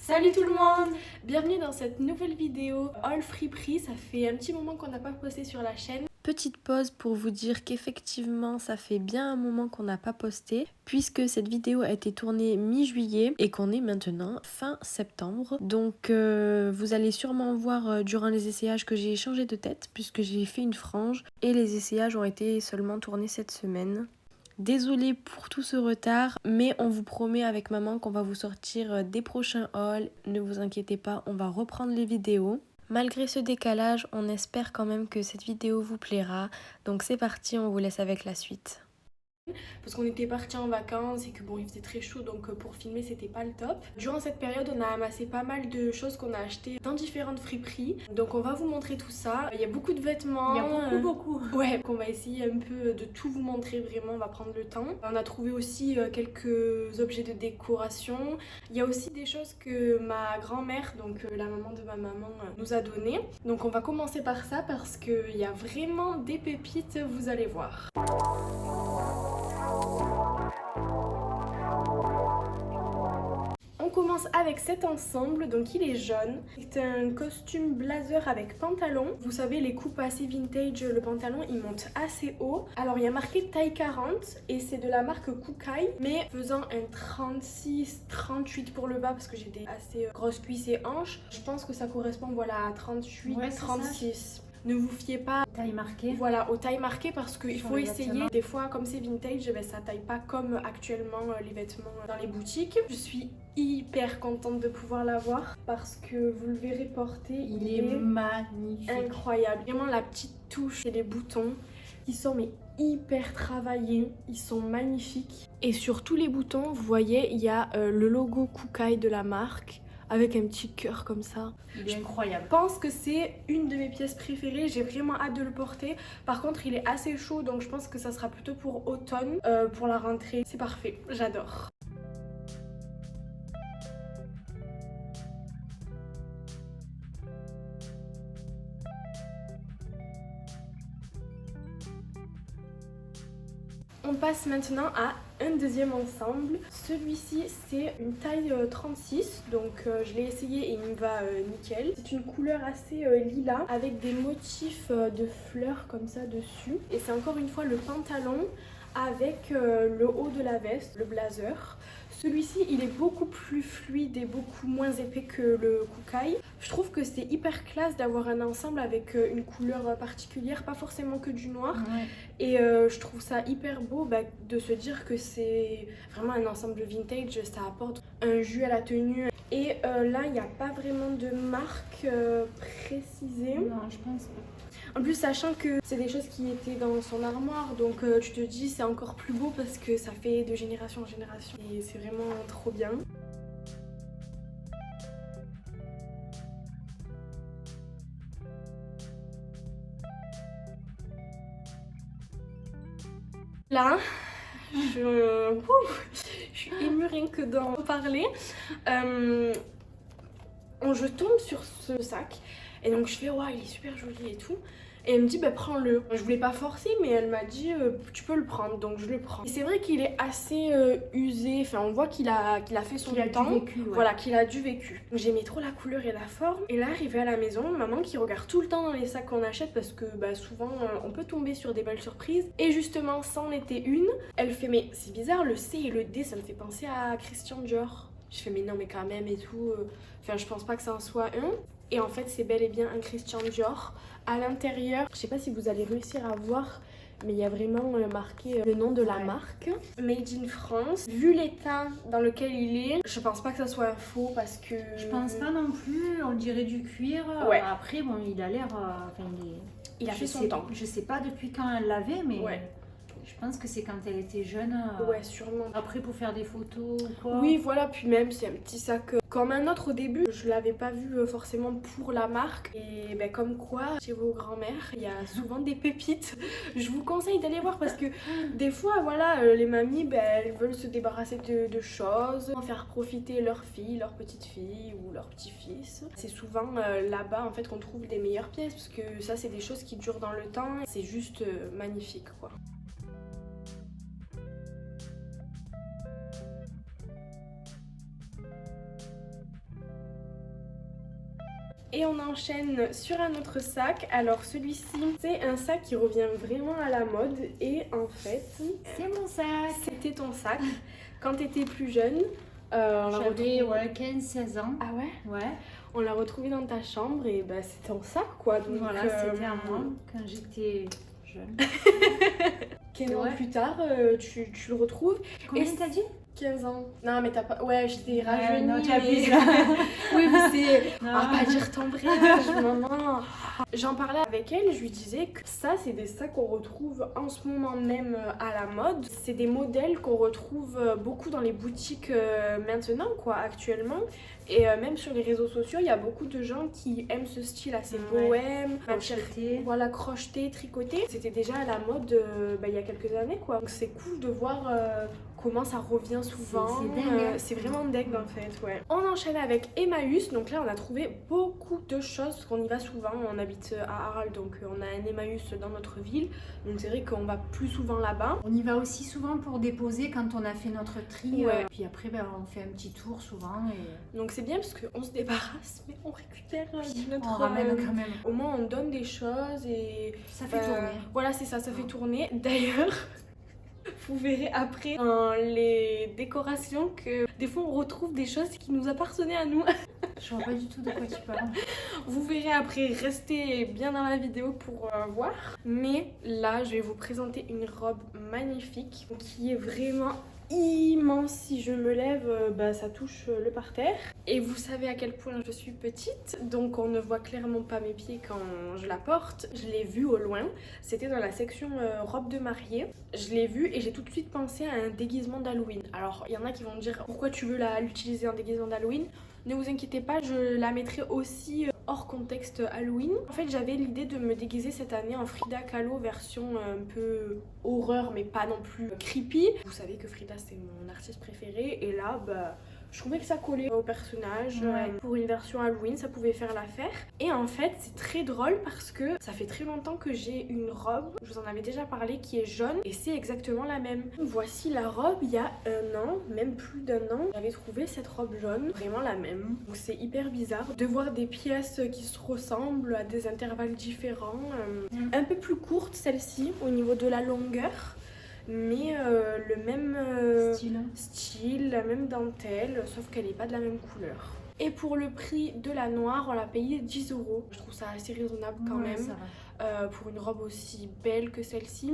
Salut tout le monde! Bienvenue dans cette nouvelle vidéo Haul Friperie. Ça fait un petit moment qu'on n'a pas posté sur la chaîne. Petite pause pour vous dire qu'effectivement ça fait bien un moment qu'on n'a pas posté puisque cette vidéo a été tournée mi-juillet et qu'on est maintenant fin septembre. Donc vous allez sûrement voir durant les essayages que j'ai changé de tête puisque j'ai fait une frange et les essayages ont été seulement tournés cette semaine. Désolée pour tout ce retard, mais on vous promet avec maman qu'on va vous sortir des prochains hauls. Ne vous inquiétez pas, on va reprendre les vidéos. Malgré ce décalage, on espère quand même que cette vidéo vous plaira. Donc c'est parti, on vous laisse avec la suite. Parce qu'on était partis en vacances et que bon il faisait très chaud, donc pour filmer c'était pas le top. Durant cette période on a amassé pas mal de choses qu'on a achetées dans différentes friperies, donc on va vous montrer tout ça. Il y a beaucoup de vêtements, il y a beaucoup. Ouais, on va essayer un peu de tout vous montrer, vraiment on va prendre le temps. On a trouvé aussi quelques objets de décoration. Il y a aussi des choses que ma grand-mère, donc la maman de ma maman, nous a données. Donc on va commencer par ça parce qu'il y a vraiment des pépites, vous allez voir. On commence avec cet ensemble, donc il est jaune. C'est un costume blazer avec pantalon. Vous savez, les coupes assez vintage, le pantalon il monte assez haut. Alors il y a marqué taille 40 et c'est de la marque Kukai, mais faisant un 36-38 pour le bas parce que j'ai des assez grosses cuisses et hanches. Je pense que ça correspond voilà à 38-36. Ne vous fiez pas taille marquée. Voilà, aux tailles marquées parce qu'il faut essayer. Des fois, comme c'est vintage, ben, ça taille pas comme actuellement les vêtements dans les boutiques. Je suis hyper contente de pouvoir l'avoir parce que vous le verrez porter. Il est magnifique. Incroyable. Vraiment la petite touche et les boutons qui sont mais hyper travaillés. Ils sont magnifiques. Et sur tous les boutons, vous voyez, il y a le logo Kukai de la marque, avec un petit cœur comme ça. Il est incroyable. Je pense que c'est une de mes pièces préférées, j'ai vraiment hâte de le porter. Par contre il est assez chaud donc je pense que ça sera plutôt pour automne, pour la rentrée. C'est parfait, j'adore. On passe maintenant à un deuxième ensemble. Celui-ci c'est une taille 36, donc je l'ai essayé et il me va nickel. C'est une couleur assez lilas avec des motifs de fleurs comme ça dessus. Et c'est encore une fois le pantalon avec le haut de la veste, le blazer. Celui-ci il est beaucoup plus fluide et beaucoup moins épais que le Kukai. Je trouve que c'est hyper classe d'avoir un ensemble avec une couleur particulière, pas forcément que du noir. Ouais. Et je trouve ça hyper beau de se dire que c'est vraiment un ensemble vintage, ça apporte un jus à la tenue. Et là il n'y a pas vraiment de marque précisée. Non, je pense pas. En plus, sachant que c'est des choses qui étaient dans son armoire, donc tu te dis c'est encore plus beau parce que ça fait de génération en génération et c'est vraiment trop bien. Là, je suis émue rien que d'en parler. Je tombe sur ce sac et donc je fais ouais il est super joli et tout. Et elle me dit bah prends-le. Je voulais pas forcer mais elle m'a dit tu peux le prendre, donc je le prends. Et c'est vrai qu'il est assez usé, enfin on voit qu'il a fait son temps. Vécu, ouais. Voilà, qu'il a du vécu. J'aimais trop la couleur et la forme. Et là arrivé à la maison, maman qui regarde tout le temps dans les sacs qu'on achète parce que bah, souvent on peut tomber sur des belles surprises. Et justement ça en était une. Elle fait mais c'est bizarre, le C et le D ça me fait penser à Christian Dior. Je fais mais non mais quand même et tout. Enfin je pense pas que ça en soit un. Et en fait c'est bel et bien un Christian Dior. À l'intérieur, je sais pas si vous allez réussir à voir, mais il y a vraiment marqué le nom de la marque. Made in France. Vu l'état dans lequel il est, je pense pas que ça soit un faux parce que... Je pense pas non plus, on dirait du cuir. Ouais. Après bon il a l'air... enfin, il a fait son temps. Je sais pas depuis quand elle l'avait mais... Ouais. Je pense que c'est quand elle était jeune. Ouais, sûrement. Après pour faire des photos ou quoi. Oui, voilà, puis même c'est un petit sac comme un autre au début. Je l'avais pas vu forcément pour la marque. Et ben, comme quoi, chez vos grands-mères, il y a souvent des pépites. Je vous conseille d'aller voir parce que des fois, voilà, les mamies, ben, elles veulent se débarrasser de choses, en faire profiter leurs filles, leurs petites filles ou leurs petits-fils. C'est souvent là-bas en fait qu'on trouve des meilleures pièces parce que ça, c'est des choses qui durent dans le temps. C'est juste magnifique, quoi. Et on enchaîne sur un autre sac. Alors celui-ci, c'est un sac qui revient vraiment à la mode. Et en fait, C'est mon sac. c'était ton sac quand tu étais plus jeune. J'avais 15-16 ans. Ah ouais? Ouais. On l'a retrouvé dans ta chambre et bah, c'était en sac quoi. Donc, Voilà, c'était à moi quand j'étais jeune. 15 ans plus tard, tu le retrouves. Combien t'as dit? 15 ans. Non mais t'as pas... Ouais, j'étais Ouais, rajeunie. non, tu as mais... plus ça. Oui, mais c'est... On Non. va pas dire ton vrai âge, maman. J'en parlais avec elle, je lui disais que ça, c'est des sacs qu'on retrouve en ce moment même à la mode. C'est des modèles qu'on retrouve beaucoup dans les boutiques maintenant, quoi, actuellement. Et même sur les réseaux sociaux, il y a beaucoup de gens qui aiment ce style assez bohème, Crocheté. voilà, crocheté, tricoté. C'était déjà à la mode il y a quelques années, quoi. Donc c'est cool de voir comment ça revient souvent. C'est dingue, hein. C'est vraiment dingue en fait, ouais. On enchaîne avec Emmaüs. Donc là, on a trouvé beaucoup de choses parce qu'on y va souvent. On habite à Arles, donc on a un Emmaüs dans notre ville. Donc c'est vrai qu'on va plus souvent là-bas. On y va aussi souvent pour déposer quand on a fait notre tri. Ouais. Puis après, on fait un petit tour souvent. Et... Donc c'est bien parce qu'on se débarrasse, mais on récupère notre... on ramène quand même. Au moins, on donne des choses et... Ça fait tourner. Voilà, c'est ça, ça fait tourner. D'ailleurs... Vous verrez après dans les décorations que des fois on retrouve des choses qui nous appartenaient à nous. Je vois pas du tout de quoi tu parles. Vous verrez après, restez bien dans la vidéo pour voir. Mais là, je vais vous présenter une robe magnifique qui est vraiment immense. Si je me lève, ça touche le parterre. Et vous savez à quel point je suis petite, donc on ne voit clairement pas mes pieds quand je la porte. Je l'ai vue au loin, c'était dans la section robe de mariée. Je l'ai vue et j'ai tout de suite pensé à un déguisement d'Halloween. Alors il y en a qui vont me dire pourquoi tu veux l'utiliser en déguisement d'Halloween. Ne vous inquiétez pas, je la mettrai aussi hors contexte Halloween. En fait, j'avais l'idée de me déguiser cette année en Frida Kahlo version un peu horreur mais pas non plus creepy. Vous savez que Frida c'est mon artiste préféré et là je trouvais que ça collait au personnage. Ouais. Pour une version Halloween, ça pouvait faire l'affaire. Et en fait, c'est très drôle parce que ça fait très longtemps que j'ai une robe, je vous en avais déjà parlé, qui est jaune et c'est exactement la même. Voici la robe il y a un an, même plus d'un an. J'avais trouvé cette robe jaune, vraiment la même. Donc c'est hyper bizarre de voir des pièces qui se ressemblent à des intervalles différents. Un peu plus courte celle-ci au niveau de la longueur. Mais le même style, la même dentelle, sauf qu'elle n'est pas de la même couleur. Et pour le prix de la noire, on l'a payé 10 €. Je trouve ça assez raisonnable quand même ça va. pour une robe aussi belle que celle-ci.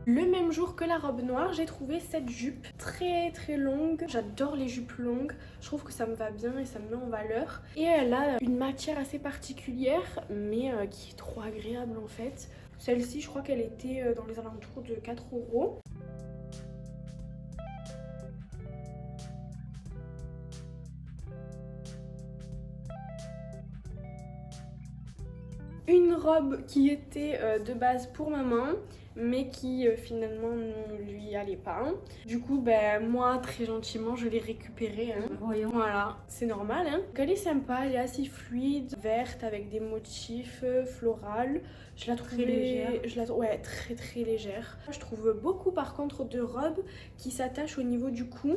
Le même jour que la robe noire, j'ai trouvé cette jupe très très longue. J'adore les jupes longues, je trouve que ça me va bien et ça me met en valeur. Et elle a une matière assez particulière, mais qui est trop agréable en fait. Celle-ci, je crois qu'elle était dans les alentours de 4 €. Une robe qui était de base pour maman, mais qui finalement ne lui allait pas. Du coup, moi, très gentiment, je l'ai récupérée. Voyons. Voilà, c'est normal. Donc, elle est sympa, elle est assez fluide, verte avec des motifs floraux. Je la trouvais légère. Ouais, très très légère. Je trouve beaucoup par contre de robes qui s'attachent au niveau du cou.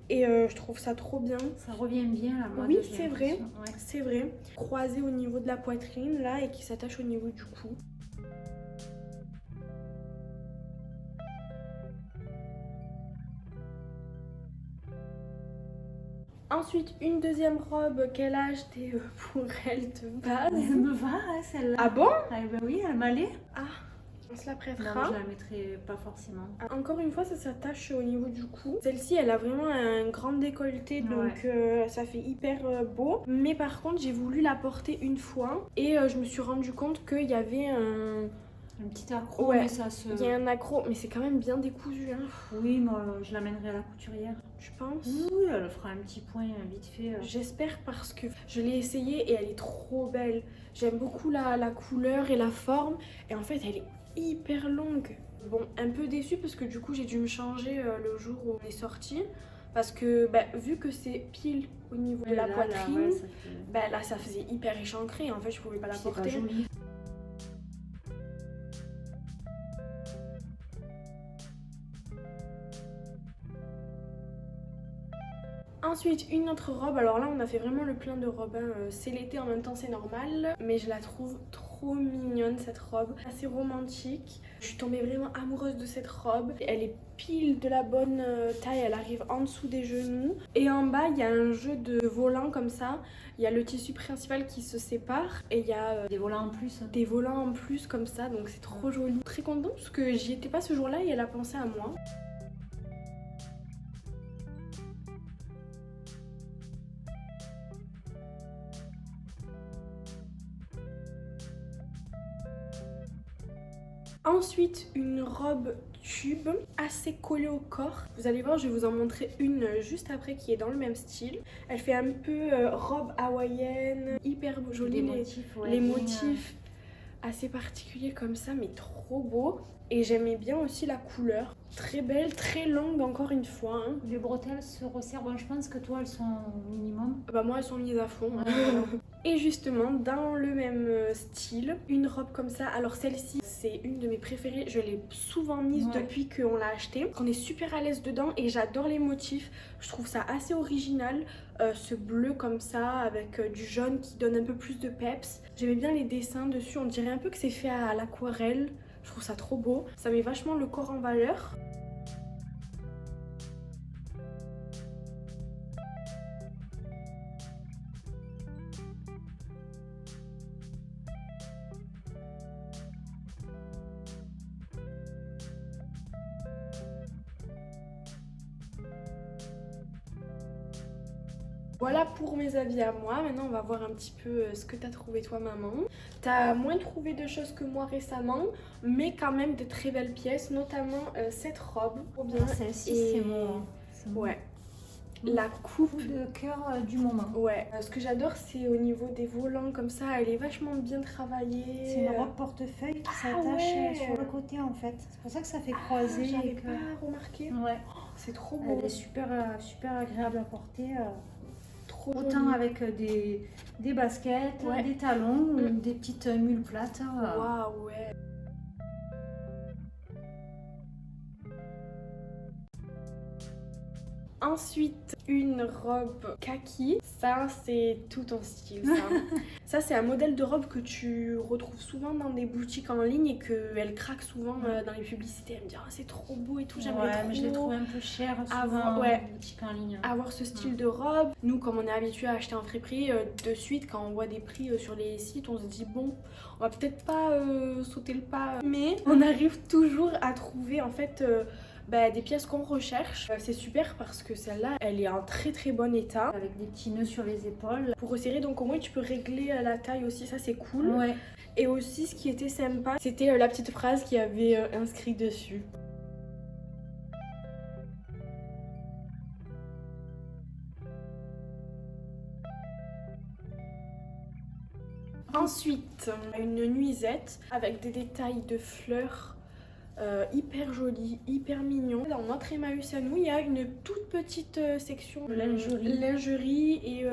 Et je trouve ça trop bien. Ça revient bien la mode. Oui, c'est vrai. Ouais. C'est vrai. Croisé au niveau de la poitrine là et qui s'attache au niveau du cou. Ensuite, une deuxième robe qu'elle a achetée pour elle de base. Elle me va, hein, celle-là. Ah bon? Ah, ben oui, elle m'allait. Ah, on se la Non, prêtera. je la mettrai pas forcément. Encore une fois, ça s'attache au niveau du cou. Celle-ci, elle a vraiment un grand décolleté, donc ça fait hyper beau. Mais par contre, j'ai voulu la porter une fois et je me suis rendu compte qu'il y avait Un petit accro, Ouais, mais ça se... il y a un accro, mais c'est quand même bien décousu, hein. Oui, moi, je l'amènerai à la couturière. Tu penses? Oui, elle fera un petit point vite fait. J'espère parce que je l'ai essayée et elle est trop belle. J'aime beaucoup la couleur et la forme. Et en fait, elle est hyper longue. Bon, un peu déçue parce que du coup j'ai dûu me changer le jour où on est sorti. Parce que vu que c'est pile au niveau de la poitrine, là ça faisait hyper échancré. En fait je pouvais pas la porter. Pas joli. Ensuite, une autre robe. Alors là, on a fait vraiment le plein de robes. C'est l'été, en même temps, c'est normal. Mais je la trouve trop mignonne, cette robe. Assez romantique. Je suis tombée vraiment amoureuse de cette robe. Elle est pile de la bonne taille. Elle arrive en dessous des genoux. Et en bas, il y a un jeu de volants comme ça. Il y a le tissu principal qui se sépare. Et il y a des volants en plus. Des volants en plus comme ça. Donc c'est trop joli. Très contente parce que j'y étais pas ce jour-là et elle a pensé à moi. Ensuite, une robe tube assez collée au corps. Vous allez voir, je vais vous en montrer une juste après qui est dans le même style. Elle fait un peu robe hawaïenne, hyper jolie. Les motifs assez particuliers comme ça, mais trop beaux. Et j'aimais bien aussi la couleur. Très belle, très longue encore une fois. Hein. Les bretelles se resserrent. Bon, je pense que toi, elles sont au minimum. Moi, elles sont mises à fond. Hein. Et justement, dans le même style, une robe comme ça. Alors celle-ci, c'est une de mes préférées. Je l'ai souvent mise depuis qu'on l'a achetée. On est super à l'aise dedans et j'adore les motifs. Je trouve ça assez original. Ce bleu comme ça, avec du jaune qui donne un peu plus de peps. J'aimais bien les dessins dessus. On dirait un peu que c'est fait à l'aquarelle. Je trouve ça trop beau. Ça met vachement le corps en valeur. Voilà pour mes avis à moi. Maintenant on va voir un petit peu ce que t'as trouvé toi maman. T'as moins trouvé de choses que moi récemment, mais quand même de très belles pièces, notamment cette robe. Trop bien. Celle-ci c'est mon... Ouais. La coupe de cœur du moment. Ouais. Ce que j'adore c'est au niveau des volants comme ça, elle est vachement bien travaillée. C'est une robe portefeuille qui s'attache sur le côté en fait. C'est pour ça que ça fait croiser. J'avais pas remarqué. Ouais. C'est trop beau. Elle est super agréable à porter. Autant jolie. Avec des baskets, des talons ou des petites mules plates. Waouh, ouais. Ensuite, une robe kaki. Ça, c'est tout ton style, ça. Ça, c'est un modèle de robe que tu retrouves souvent dans des boutiques en ligne et qu'elle craque souvent dans les publicités. Elle me dit oh, c'est trop beau et tout, j'aimerais trop. Mais je l'ai trouvé un peu cher souvent dans les boutiques en ligne. Avoir ce style de robe. Nous, comme on est habitué à acheter en friperie, de suite, quand on voit des prix sur les sites, on se dit bon, on va peut-être pas sauter le pas. Mais on arrive toujours à trouver en fait... des pièces qu'on recherche. C'est super parce que celle-là, elle est en très très bon état. Avec des petits nœuds sur les épaules. Pour resserrer, donc au moins tu peux régler la taille aussi, ça c'est cool. Ouais. Et aussi ce qui était sympa, c'était la petite phrase qui avait inscrit dessus. Ensuite, une nuisette avec des détails de fleurs. Hyper joli, hyper mignon. Dans notre Emmaüs à nous, il y a une toute petite section lingerie et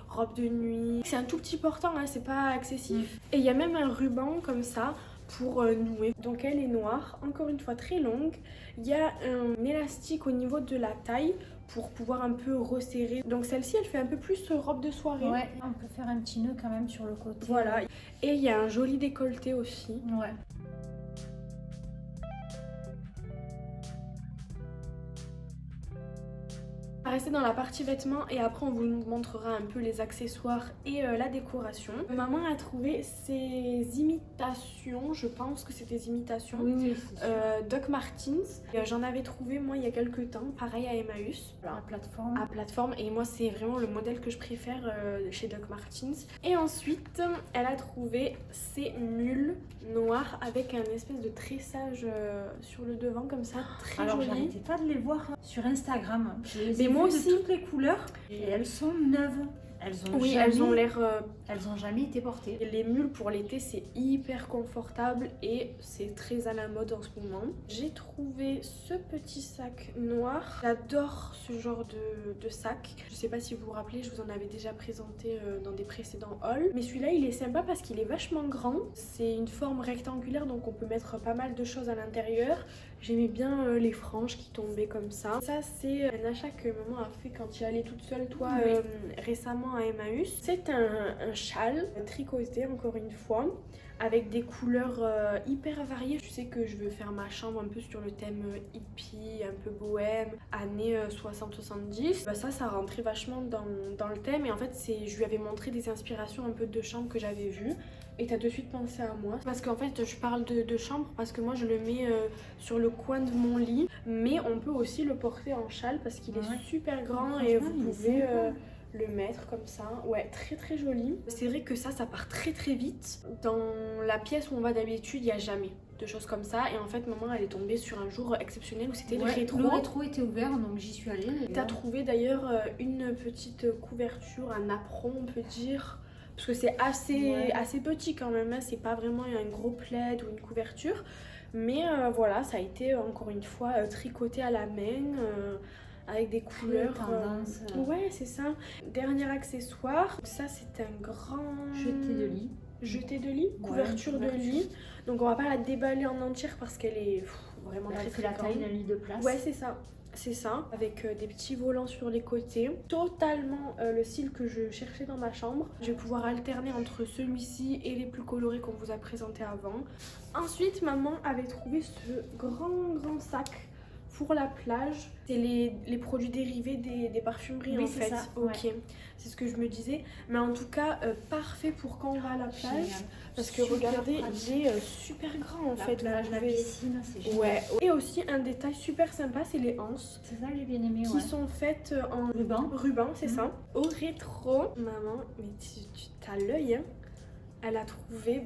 robe de nuit. C'est un tout petit portant, hein, c'est pas excessif. Et il y a même un ruban comme ça pour nouer. Donc elle est noire, encore une fois très longue. Il y a un élastique au niveau de la taille pour pouvoir un peu resserrer. Donc celle-ci, elle fait un peu plus robe de soirée. Ouais, on peut faire un petit nœud quand même sur le côté. Voilà. Et il y a un joli décolleté aussi. Ouais. On va rester dans la partie vêtements et après on vous montrera un peu les accessoires et la décoration. Maman a trouvé ces imitations, je pense que c'est des imitations, Doc Martens. J'en avais trouvé moi il y a quelques temps, pareil à Emmaüs. À plateforme et moi c'est vraiment le modèle que je préfère chez Doc Martens. Et ensuite elle a trouvé ces mules noires avec un espèce de tressage sur le devant comme ça, très joli. Alors j'arrêtais pas de les voir sur Instagram. Mais moi aussi. De toutes les couleurs et elles sont neuves. Oui, elles ont l'air... Elles ont jamais été portées. Les mules pour l'été, c'est hyper confortable et c'est très à la mode en ce moment. J'ai trouvé ce petit sac noir. J'adore ce genre de sac. Je sais pas si vous vous rappelez, je vous en avais déjà présenté dans des précédents hauls. Mais celui-là, il est sympa parce qu'il est vachement grand. C'est une forme rectangulaire, donc on peut mettre pas mal de choses à l'intérieur. J'aimais bien les franges qui tombaient comme ça. Ça, c'est un achat que maman a fait quand tu es allée toute seule, toi, récemment à Emmaüs. C'est un châle tricoté, encore une fois, avec des couleurs hyper variées. Je sais que je veux faire ma chambre un peu sur le thème hippie, un peu bohème, années 60-70. Bah ça rentrait vachement dans le thème. Et en fait, je lui avais montré des inspirations un peu de chambre que j'avais vues. Et t'as de suite pensé à moi. Parce qu'en fait, je parle de chambre parce que moi, je le mets sur le coin de mon lit. Mais on peut aussi le porter en châle parce qu'il est super grand et vous pouvez... le mettre comme ça, ouais, très très joli. C'est vrai que ça part très très vite. Dans la pièce où on va d'habitude, il n'y a jamais de choses comme ça. Et en fait, maman, elle est tombée sur un jour exceptionnel où c'était le rétro. Le rétro était ouvert, donc j'y suis allée. T'as trouvé d'ailleurs une petite couverture, un apron, on peut dire. Parce que c'est assez petit quand même, hein. C'est pas vraiment un gros plaid ou une couverture. Mais voilà, ça a été encore une fois tricoté à la main. Avec des couleurs. Ouais, c'est ça. Dernier accessoire. Ça, c'est un grand. Jeté de lit. Jeté de lit, couverture de lit. Donc, on va pas la déballer en entière parce qu'elle est vraiment très très grande. C'est la taille d'un lit de place. Ouais, c'est ça. C'est ça, avec des petits volants sur les côtés. Totalement le style que je cherchais dans ma chambre. Je vais pouvoir alterner entre celui-ci et les plus colorés qu'on vous a présentés avant. Ensuite, maman avait trouvé ce grand sac pour la plage. C'est les produits dérivés des parfumeries, en fait. Ça, ok, c'est ce que je me disais. Mais en tout cas, parfait pour quand on va à la plage. Génial. Parce que regardez, il est super grand en fait. La plage, la piscine, c'est génial. Ouais. Et aussi un détail super sympa, c'est les anses. C'est ça que j'ai bien aimé. Qui sont faites en ruban, c'est ça. Au rétro, maman, mais tu as l'œil, hein. Elle a trouvé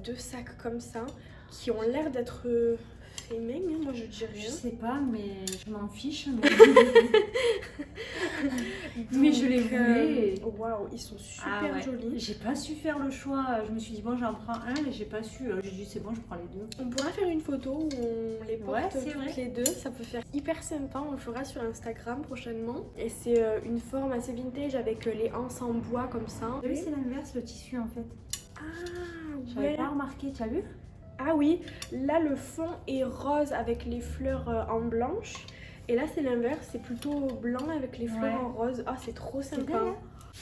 deux sacs comme ça qui ont l'air d'être féminin, moi je dirais. Je sais pas, mais je m'en fiche. Mais je les voulais. Waouh, ils sont super jolis. J'ai pas su faire le choix. Je me suis dit, bon, j'en prends un, et j'ai pas su. J'ai dit, c'est bon, je prends les deux. On pourra faire une photo où on les porte toutes les deux. Ça peut faire hyper sympa. On le fera sur Instagram prochainement. Et c'est une forme assez vintage avec les anses en bois comme ça. Oui, c'est l'inverse, le tissu en fait. Ah, ouais. J'avais pas remarqué, tu as vu? Ah oui, là le fond est rose avec les fleurs en blanche. Et là c'est l'inverse, c'est plutôt blanc avec les fleurs en rose. Ah, c'est trop sympa.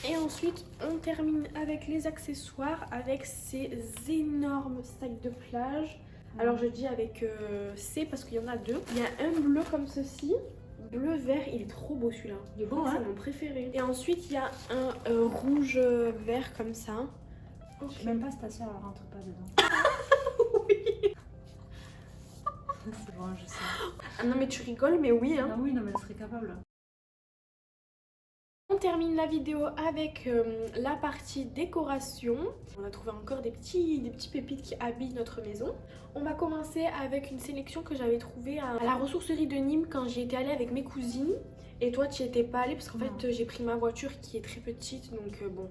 Et ensuite on termine avec les accessoires, avec ces énormes sacs de plage. Alors je dis avec C parce qu'il y en a deux. Il y a un bleu comme ceci. Bleu vert, il est trop beau celui-là. Il est beau, c'est mon préféré. Et ensuite il y a un rouge vert comme ça. Okay. Je sais même pas si ta soeur elle rentre pas dedans. Oui. C'est bon, je sais. Ah non mais tu rigoles, mais oui hein. Ah oui, non mais elle serait capable. On termine la vidéo avec la partie décoration. On a trouvé encore des petits pépites qui habillent notre maison. On va commencer avec une sélection que j'avais trouvée à la ressourcerie de Nîmes quand j'y étais allée avec mes cousines. Et toi tu n'y étais pas allée parce qu'en fait j'ai pris ma voiture qui est très petite, donc bon,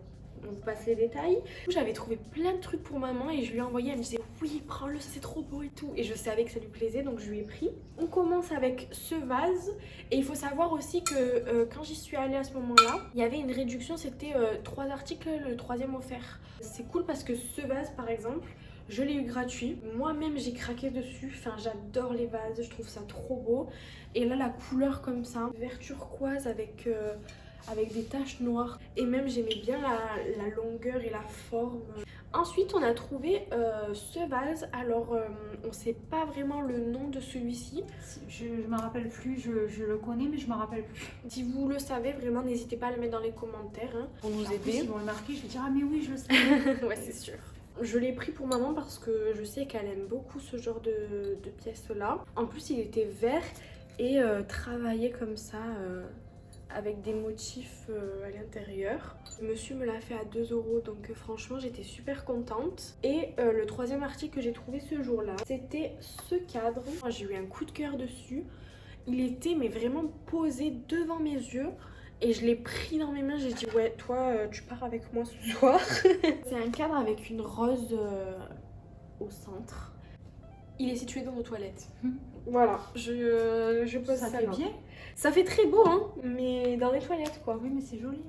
on vous passe les détails. J'avais trouvé plein de trucs pour maman et je lui ai envoyé, elle me disait oui prends-le, c'est trop beau et tout. Et je savais que ça lui plaisait donc je lui ai pris. On commence avec ce vase et il faut savoir aussi que quand j'y suis allée à ce moment-là, il y avait une réduction, c'était 3 articles, le 3e offert. C'est cool parce que ce vase par exemple, je l'ai eu gratuit. Moi-même j'ai craqué dessus, enfin j'adore les vases, je trouve ça trop beau. Et là la couleur comme ça, vert turquoise avec des taches noires. Et même j'aimais bien la longueur et la forme. Ensuite on a trouvé ce vase. Alors on sait pas vraiment le nom de celui-ci. Je m'en rappelle plus, je le connais mais je m'en rappelle plus. Si vous le savez vraiment, n'hésitez pas à le mettre dans les commentaires hein, pour nous aider. Si vous le marquez, je vais dire ah mais oui je le sais. Ouais c'est sûr. Je l'ai pris pour maman parce que je sais qu'elle aime beaucoup ce genre de pièces là. En plus il était vert et travaillé comme ça. Avec des motifs à l'intérieur. Monsieur me l'a fait à 2 € donc franchement j'étais super contente. Et le 3e article que j'ai trouvé ce jour-là, c'était ce cadre. J'ai eu un coup de cœur dessus. Il était mais vraiment posé devant mes yeux Et je l'ai pris dans mes mains, j'ai dit ouais, toi tu pars avec moi ce soir. C'est un cadre avec une rose au centre. Il est situé dans nos toilettes. Voilà, je pose ça. Ça fait là. bien. Ça fait très beau, hein, mais dans les toilettes quoi. Oui, mais c'est joli.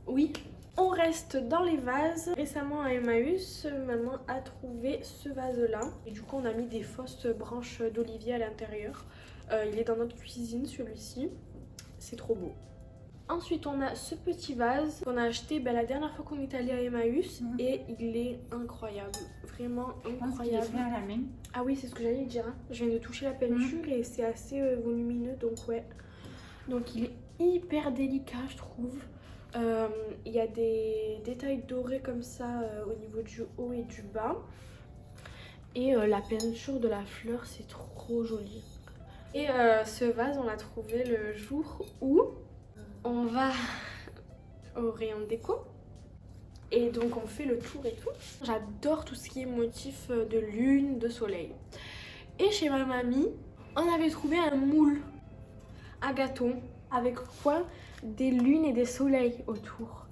Oui. On reste dans les vases. Récemment à Emmaüs, maman a trouvé ce vase-là. Et du coup, on a mis des fausses branches d'olivier à l'intérieur. Il est dans notre cuisine, celui-ci. C'est trop beau. Ensuite, on a ce petit vase qu'on a acheté la dernière fois qu'on est allé à Emmaüs. Et il est incroyable. Vraiment incroyable. Je pense qu'il est fait à la main. Ah oui, c'est ce que j'allais dire. Hein. Je viens de toucher la peinture et c'est assez volumineux. Donc ouais. Donc il est hyper délicat, je trouve. Il y a des détails dorés comme ça au niveau du haut et du bas. Et la peinture de la fleur, c'est trop joli. Et ce vase, on l'a trouvé le jour où on va au rayon déco. Et donc on fait le tour et tout. J'adore tout ce qui est motif de lune, de soleil. Et chez ma mamie, on avait trouvé un moule à gâteau. Avec quoi? Des lunes et des soleils autour.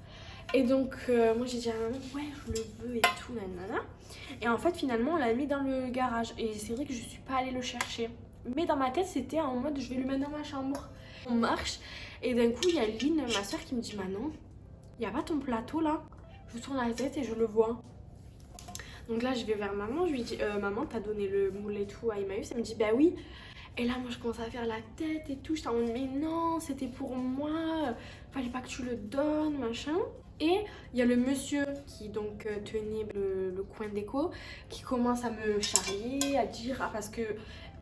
Et donc moi j'ai dit à maman ouais je le veux et tout nanana. Et en fait finalement on l'a mis dans le garage. Et c'est vrai que je suis pas allée le chercher. Mais dans ma tête c'était en mode je vais le mettre dans ma chambre. On marche et d'un coup il y a Lynn, ma soeur qui me dit Manon, il n'y a pas ton plateau là? Je tourne la tête et je le vois. Donc là je vais vers maman, je lui dis maman t'as donné le moule et tout à Emmaüs? Elle me dit bah oui. Et là moi je commence à faire la tête et tout, j'étais en mode mais non c'était pour moi, fallait pas que tu le donnes machin. Et il y a le monsieur qui donc tenait le coin déco qui commence à me charrier, à dire ah parce que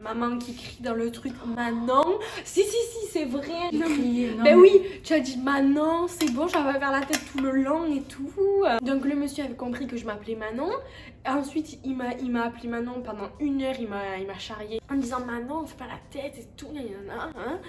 maman qui crie dans le truc Manon, si c'est vrai. Ben oui, tu as dit Manon, c'est bon, j'avais faire la tête tout le long et tout. Donc le monsieur avait compris que je m'appelais Manon. Ensuite il m'a appelé Manon pendant 1 heure, il m'a charrié en me disant Manon, on fait pas la tête et tout, hein.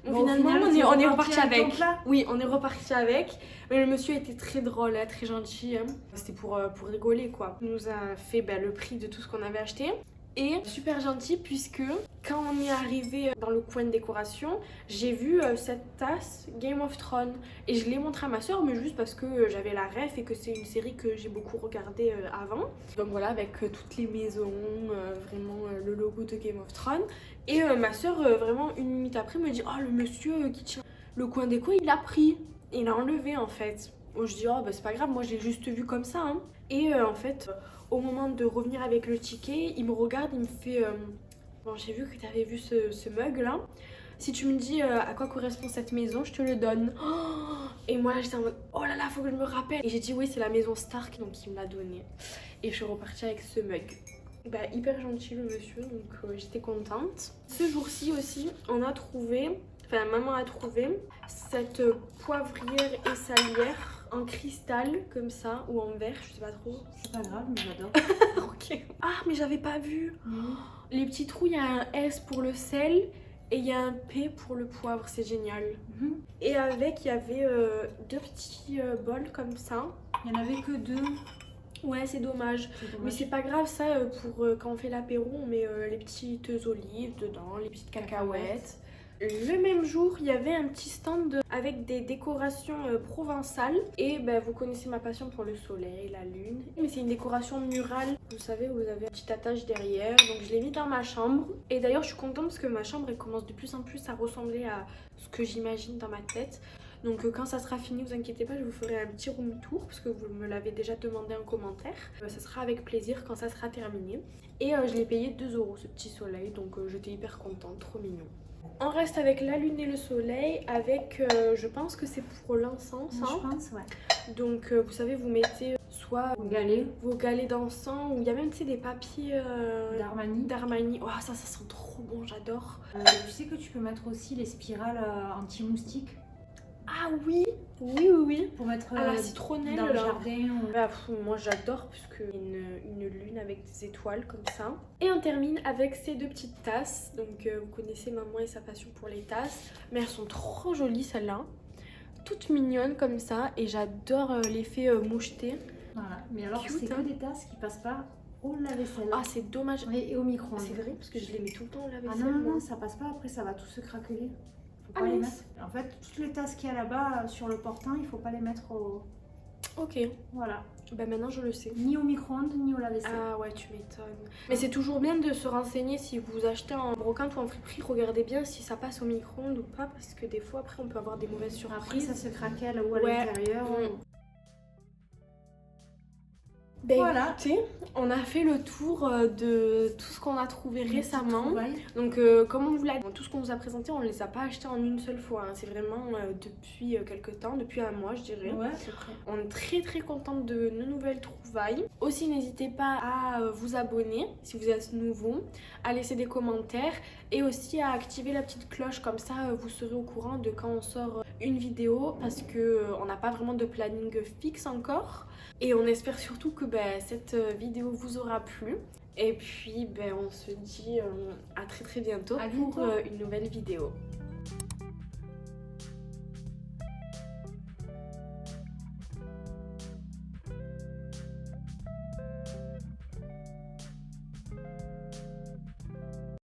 Bon, finalement on est reparti avec. Oui, on est reparti avec. Mais le monsieur était très drôle, très gentil. C'était pour rigoler quoi. Il nous a fait le prix de tout ce qu'on avait acheté. Et super gentil puisque quand on est arrivé dans le coin de décoration, j'ai vu cette tasse Game of Thrones et je l'ai montré à ma soeur mais juste parce que j'avais la ref et que c'est une série que j'ai beaucoup regardée avant. Donc voilà avec toutes les maisons, vraiment le logo de Game of Thrones. Et ma soeur vraiment 1 minute après me dit oh le monsieur qui tient le coin déco il l'a pris, il l'a enlevé en fait. Bon, je dis oh c'est pas grave, moi je l'ai juste vu comme ça hein. Et en fait au moment de revenir avec le ticket, il me regarde, il me fait bon j'ai vu que tu avais vu ce mug là, si tu me dis à quoi correspond cette maison, je te le donne. Et moi là j'étais en mode oh là là faut que je me rappelle. Et j'ai dit oui c'est la maison Stark donc il me l'a donné. Et je suis repartie avec ce mug. Hyper gentil le monsieur donc j'étais contente. Ce jour-ci aussi on a trouvé, enfin maman a trouvé cette poivrière et salière en cristal comme ça ou en verre, je sais pas trop. C'est pas grave, mais j'adore. Ok. Ah mais j'avais pas vu. Les petits trous, il y a un S pour le sel et il y a un P pour le poivre, c'est génial. Et avec il y avait 2 petits bols comme ça. Il y en avait que 2. Ouais c'est dommage. Mais c'est pas grave ça pour quand on fait l'apéro on met les petites olives dedans, les petites cacahuètes. Le même jour, il y avait un petit stand avec des décorations provençales. Et vous connaissez ma passion pour le soleil, la lune. Mais c'est une décoration murale. Vous savez, vous avez un petit attache derrière. Donc je l'ai mis dans ma chambre. Et d'ailleurs, je suis contente parce que ma chambre, elle commence de plus en plus à ressembler à ce que j'imagine dans ma tête. Donc quand ça sera fini, vous inquiétez pas, je vous ferai un petit room tour parce que vous me l'avez déjà demandé en commentaire. Ça sera avec plaisir quand ça sera terminé. Et je l'ai payé 2 € ce petit soleil. Donc j'étais hyper contente, trop mignon. On reste avec la lune et le soleil, avec, je pense que c'est pour l'encens. Je pense, ouais. Donc, vous savez, vous mettez soit vos galets d'encens, ou il y a même, tu sais, des papiers d'Armani. Oh, ça sent trop bon, j'adore. Tu sais que tu peux mettre aussi les spirales anti-moustiques. Ah oui, oui. Pour mettre à la citronnelle dans le jardin. Moi j'adore puisque une lune avec des étoiles comme ça. Et on termine avec ces 2 petites tasses. Donc vous connaissez maman et sa passion pour les tasses. Mais elles sont trop jolies celles-là. Toutes mignonnes comme ça. Et j'adore l'effet moucheté. Voilà, mais alors c'est que des tasses qui passent pas au lave-vaisselle. Ah c'est dommage. Et au micro-ondes. C'est vrai parce que je les mets tout le temps au lave-vaisselle. Ah non, ça passe pas, après ça va tout se craqueler. Faut pas Ah, les mince. mettre. En fait, toutes les tasses qu'il y a là-bas sur le portant, il faut pas les mettre au... Ok, Voilà. bah maintenant je le sais. Ni au micro-ondes, ni au lave-vaisselle. Ah ouais, tu m'étonnes. Mais c'est toujours bien de se renseigner si vous achetez en brocante ou en friperie. Regardez bien si ça passe au micro-ondes ou pas, parce que des fois après on peut avoir des mauvaises Après, ça surprises. se craquelle ou à Ouais. l'intérieur. Ben Voilà. écoutez, on a fait le tour de tout ce qu'on a trouvé récemment. Donc comme on vous l'a dit, tout ce qu'on vous a présenté, on ne les a pas achetés en une seule fois. Hein. C'est vraiment depuis quelques temps, depuis un mois je dirais. Ouais, c'est vrai. On est très très contente de nos nouvelles trouvailles. Aussi n'hésitez pas à vous abonner si vous êtes nouveau, à laisser des commentaires et aussi à activer la petite cloche, comme ça vous serez au courant de quand on sort une vidéo, parce que on n'a pas vraiment de planning fixe encore. Et on espère surtout que cette vidéo vous aura plu. Et puis on se dit à très très bientôt À pour bientôt. une nouvelle vidéo.